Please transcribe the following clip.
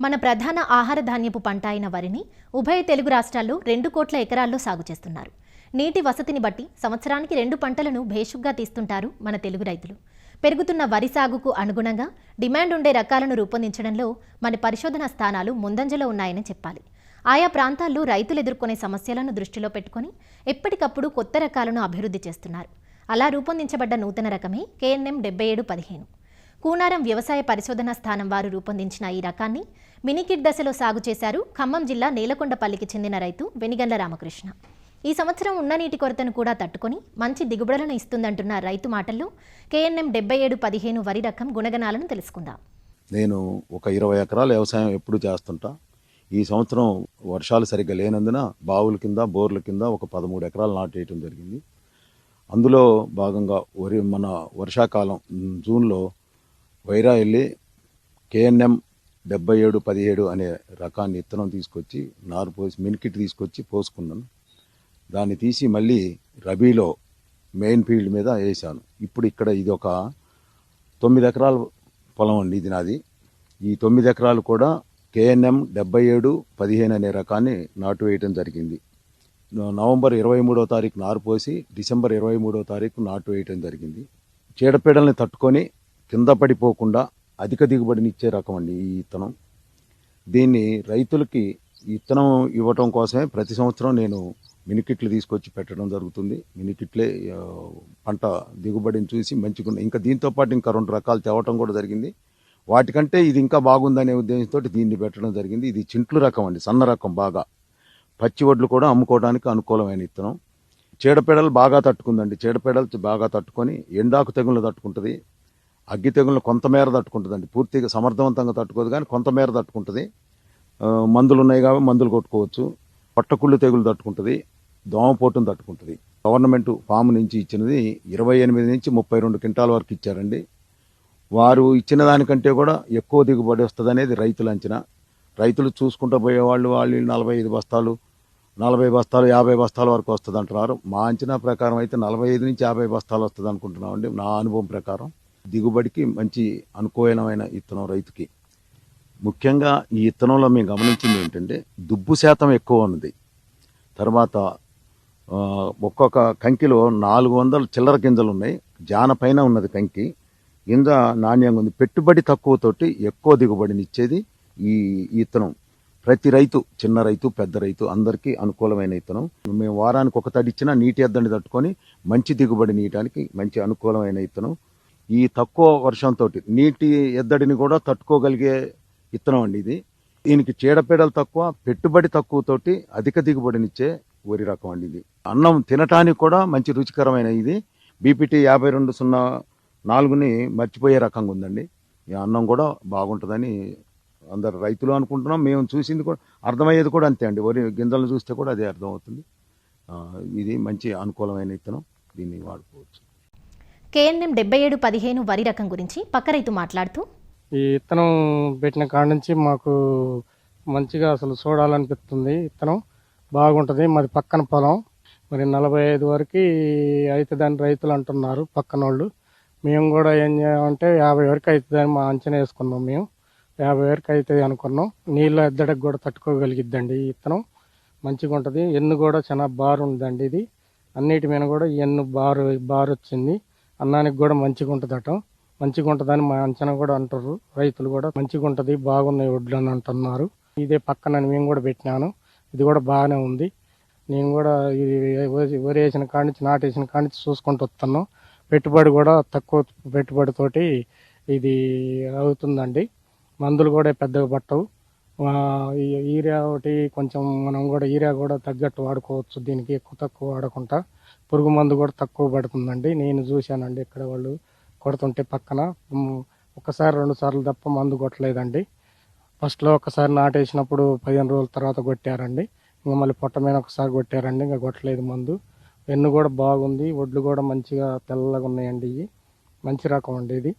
మన ప్రధాన ఆహార ధాన్యపు పంట అయిన వరిని ఉభయ తెలుగు రాష్ట్రాల్లో 2 కోట్ల ఎకరాల్లో సాగు చేస్తున్నారు. నీటి వసతిని బట్టి సంవత్సరానికి 2 పంటలను భేషుగ్గా తీస్తుంటారు మన తెలుగు రైతులు. పెరుగుతున్న వరి సాగుకు అనుగుణంగా డిమాండ్ ఉండే రకాలను రూపొందించడంలో మన పరిశోధన స్థానాలు ముందంజలో ఉన్నాయని చెప్పాలి. ఆయా ప్రాంతాల్లో రైతులు ఎదుర్కొనే సమస్యలను దృష్టిలో పెట్టుకొని ఎప్పటికప్పుడు కొత్త రకాలను అభివృద్ధి చేస్తున్నారు. అలా రూపొందించబడ్డ నూతన రకమే KNM 7715. కూనారం వ్యవసాయ పరిశోధన స్థానం వారు రూపొందించిన ఈ రకాన్ని మినికిట్ దశలో సాగు చేశారు ఖమ్మం జిల్లా నేలకొండపల్లికి చెందిన రైతు వెనిగండ్ల రామకృష్ణ. ఈ సంవత్సరం ఉన్న నీటి కొరతను కూడా తట్టుకొని మంచి దిగుబడులను ఇస్తుందంటున్న రైతు మాటల్లో KNM 7715 వరి రకం గుణగణాలను తెలుసుకుందాం. నేను ఒక 20 ఎకరాల వ్యవసాయం ఎప్పుడు చేస్తుంటా. ఈ సంవత్సరం వర్షాలు సరిగ్గా లేనందున బావుల కింద బోర్ల కింద ఒక 13 ఎకరాలు నాటేయటం జరిగింది. అందులో భాగంగా మన వర్షాకాలం జూన్లో వైరా వెళ్ళి KNM 7717 అనే రకాన్ని విత్తనం తీసుకొచ్చి నారు పోసి మినికిట్ తీసుకొచ్చి పోసుకున్నాను. దాన్ని తీసి మళ్ళీ రబీలో మెయిన్ ఫీల్డ్ మీద వేసాను. ఇప్పుడు ఇక్కడ ఇది ఒక 9 ఎకరాల పొలం అండి, ఇది నాది. ఈ 9 ఎకరాలు కూడా KNM 7715 అనే రకాన్ని నాటు వేయటం జరిగింది. నవంబర్ 23వ తారీఖు నారు పోసి డిసెంబర్ 23వ తారీఖు నాటు వేయటం జరిగింది. చీడపీడల్ని తట్టుకొని కింద పడిపోకుండా అధిక దిగుబడినిచ్చే రకం అండి ఈ విత్తనం. దీన్ని రైతులకి విత్తనం ఇవ్వటం కోసమే ప్రతి సంవత్సరం నేను మినికిట్లు తీసుకొచ్చి పెట్టడం జరుగుతుంది. మినికిట్లే పంట దిగుబడిని చూసి మంచిగా ఇంకా దీంతో పాటు ఇంకా 2 రకాలు తేవటం కూడా జరిగింది. వాటికంటే ఇది ఇంకా బాగుందనే ఉద్దేశంతో దీన్ని పెట్టడం జరిగింది. ఇది చింట్లు రకం అండి, సన్న రకం. బాగా పచ్చి వడ్లు కూడా అమ్ముకోవడానికి అనుకూలమైన విత్తనం. చీడపీడలు బాగా తట్టుకుందండి. చీడపీడలు బాగా తట్టుకొని ఎండాకు తెగుళ్ళు తట్టుకుంటుంది, అగ్గి తెగులను కొంతమేర తట్టుకుంటుందండి. పూర్తిగా సమర్థవంతంగా తట్టుకోదు కానీ కొంతమేర తట్టుకుంటుంది. మందులు ఉన్నాయి కాబట్టి మందులు కొట్టుకోవచ్చు. పట్టకుళ్ళు తెగులు తట్టుకుంటుంది, దోమపోటును తట్టుకుంటుంది. గవర్నమెంట్ ఫామ్ నుంచి ఇచ్చినది 28 నుంచి 32 క్వింటాల వరకు ఇచ్చారండి. వారు ఇచ్చిన దానికంటే కూడా ఎక్కువ దిగుబడి వస్తుంది అనేది రైతుల అంచనా. రైతులు చూసుకుంటూ పోయేవాళ్ళు 45 బస్తాలు 40 బస్తాలు 50 బస్తాల వరకు వస్తుంది అంటున్నారు. మా అంచనా ప్రకారం అయితే 45 నుంచి 50 బస్తాలు వస్తుంది అనుకుంటున్నామండి. నా అనుభవం ప్రకారం దిగుబడికి మంచి అనుకూలమైన విత్తనం రైతుకి. ముఖ్యంగా ఈ విత్తనంలో మేము గమనించింది ఏంటంటే దుబ్బు శాతం ఎక్కువ ఉన్నది. తర్వాత ఒక్కొక్క కంకిలో 400 చిల్లర గింజలు ఉన్నాయి. జాన పైన ఉన్నది కంకి. గింజ నాణ్యంగా ఉంది. పెట్టుబడి తక్కువతోటి ఎక్కువ దిగుబడినిచ్చేది ఈ విత్తనం. ప్రతి రైతు, చిన్న రైతు పెద్ద రైతు అందరికీ అనుకూలమైన విత్తనం. మేము వారానికి ఒక తడి ఇచ్చినా నీటి ఎద్దడిని తట్టుకొని మంచి దిగుబడి నీయడానికి మంచి అనుకూలమైన విత్తనం. ఈ తక్కువ వర్షంతో నీటి ఎద్దడిని కూడా తట్టుకోగలిగే విత్తనం అండి ఇది. దీనికి చీడపీడలు తక్కువ, పెట్టుబడి తక్కువతోటి అధిక దిగుబడినిచ్చే వరి రకం అండి ఇది. అన్నం తినటానికి కూడా మంచి రుచికరమైన ఇది. BPT 5204ని మర్చిపోయే రకంగా ఉందండి. ఈ అన్నం కూడా బాగుంటుందని అందరు రైతులు అనుకుంటున్నాం. మేము చూసింది కూడా అర్థమయ్యేది కూడా అంతే అండి. వరి గింజలను చూస్తే కూడా అదే అర్థమవుతుంది. ఇది మంచి అనుకూలమైన విత్తనం, దీన్ని వాడుకోవచ్చు. KNM 7715 వరి రకం గురించి పక్క రైతు మాట్లాడుతూ, ఈ విత్తనం పెట్టిన కాడ నుంచి మాకు మంచిగా అసలు చూడాలనిపిస్తుంది. విత్తనం బాగుంటుంది. మాది పక్కన పొలం. మరి 45 వరకు అవుతుందని రైతులు అంటున్నారు పక్కన వాళ్ళు. మేము కూడా ఏం చేయాలంటే 50 వరకు అవుతుందని మా అంచనా వేసుకున్నాం. మేము 50 వరకు అవుతుంది అనుకున్నాం. నీళ్ళ ఎద్దడికి కూడా తట్టుకోగలిగిద్దండి ఈ విత్తనం. మంచిగా ఉంటుంది. ఎన్ను కూడా చాలా బారు ఉందండి. ఇది అన్నిటి మీద కూడా ఎన్ను బారు వచ్చింది. అన్నానికి కూడా మంచిగా ఉంటుందట. మంచిగా ఉంటుందని మా అంచనా కూడా అంటారు రైతులు కూడా. మంచిగా ఉంటుంది, బాగున్నాయి వడ్లు అని అంటున్నారు. ఇదే పక్కన మేము కూడా పెట్టినాను. ఇది కూడా బాగానే ఉంది. నేను కూడా ఇది వరి వేసిన కాడి నుంచి నాటేసిన కాడి నుంచి చూసుకుంటూ వస్తున్నాం. పెట్టుబడి కూడా తక్కువ పెట్టుబడితోటి ఇది అవుతుందండి. మందులు కూడా పెద్దగా పట్టవు. యూరియా ఒకటి కొంచెం మనం కూడా యూరియా కూడా తగ్గట్టు వాడుకోవచ్చు. దీనికి ఎక్కువ తక్కువ వాడకుండా పురుగు మందు కూడా తక్కువ పడుతుందండి. నేను చూశానండి ఇక్కడ వాళ్ళు కొడుతుంటే పక్కన. ఒకసారి 2 సార్లు తప్ప మందు కొట్టలేదండి. ఫస్ట్లో ఒకసారి నాటేసినప్పుడు 15 రోజుల తర్వాత కొట్టారండి. ఇంకా మళ్ళీ పొట్ట మీద ఒకసారి కొట్టారండి. ఇంకా కొట్టలేదు మందు. ఎన్ను కూడా బాగుంది. వడ్లు కూడా మంచిగా తెల్లగా ఉన్నాయండి. ఇవి మంచి రకం అండి ఇది.